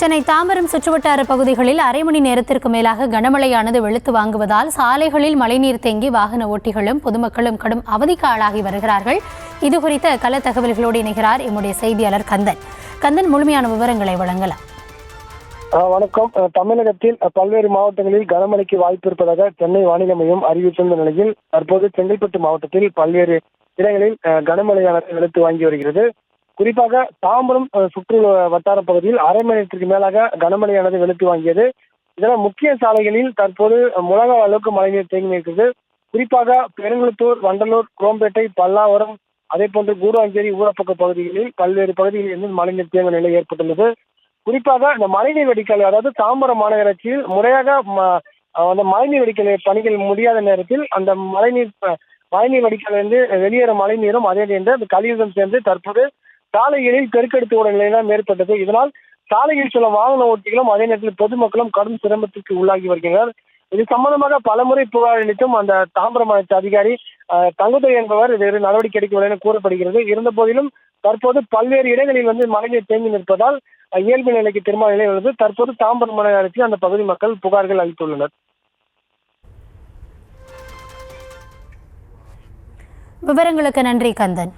சென்னை தாம்பரம் சுற்றுவட்டார பகுதிகளில் அரை மணி நேரத்திற்கு மேலாக கனமழையானது வெளுத்து வாங்குவதால் சாலைகளில் மழைநீர் தேங்கி வாகன ஓட்டிகளும் பொதுமக்களும் கடும் அவதிக்கு ஆளாகி வருகிறார்கள். இதுகுறித்த கள தகவல்களோடு இணைகிறார் எம்முடைய செய்தியாளர் கந்தன். கந்தன், முழுமையான விவரங்களை வழங்கலாம். வணக்கம். தமிழகத்தில் பல்வேறு மாவட்டங்களில் கனமழைக்கு வாய்ப்பு இருப்பதாக சென்னை வானிலை மையம் அறிவித்துள்ள நிலையில் தற்போது செங்கல்பட்டு மாவட்டத்தில் பல்வேறு இடங்களில் கனமழையானது வெளுத்து வாங்கி வருகிறது. குறிப்பாக தாம்பரம் சுற்று வட்டார பகுதியில் அரை மணி நேரத்திற்கு மேலாக கனமழையானது வெளுத்து வாங்கியது. இதனால் முக்கிய சாலைகளில் தற்போது முழங்கால் அளவுக்கு மழைநீர் தேங்கி இருக்கிறது. குறிப்பாக பெருங்குளத்தூர், வண்டலூர், குரோம்பேட்டை, பல்லாவரம், அதே போன்று கூடுவாஞ்சேரி, ஊரப்பக்க பகுதிகளில் பல்வேறு பகுதிகளில் இருந்து மழைநீர் தேங்கும் நிலை ஏற்பட்டுள்ளது. குறிப்பாக இந்த மழைநீர் வடிகால், அதாவது தாம்பரம் மாநகராட்சியில் முறையாக அந்த மழைநீர் வடிகால் பணிகள் முடியாத நேரத்தில் அந்த மழைநீர் வடிகால் வந்து வெளியேற மழைநீரும் அதே நேரம் அந்த கழிவுடன் சேர்ந்து தற்போது சாலைகளில் பெருக்கெடுத்து ஓடும் நிலையெல்லாம் ஏற்பட்டது. இதனால் சாலையில் சில வாகன ஓட்டிகளும் அதே நேரத்தில் பொதுமக்களும் கடும் சிரமத்திற்கு உள்ளாகி வருகின்றனர். இது சம்பந்தமாக பலமுறை புகார் அளித்தும் அந்த தாம்பரம் மாவட்ட அதிகாரி தங்குதுரை என்பவர் வேறு நடவடிக்கை எடுக்கவில்லை என கூறப்படுகிறது. இருந்த போதிலும் தற்போது பல்வேறு இடங்களில் வந்து மழைநீர் தேங்கி நிற்பதால் இயல்பு நிலைக்கு திரும்ப நிலை உள்ளது. தற்போது தாம்பரம் மாநகராட்சி அந்த பகுதி மக்கள் புகார்கள் அளித்துள்ளனர். விவரங்களுக்கு நன்றி கந்தன்.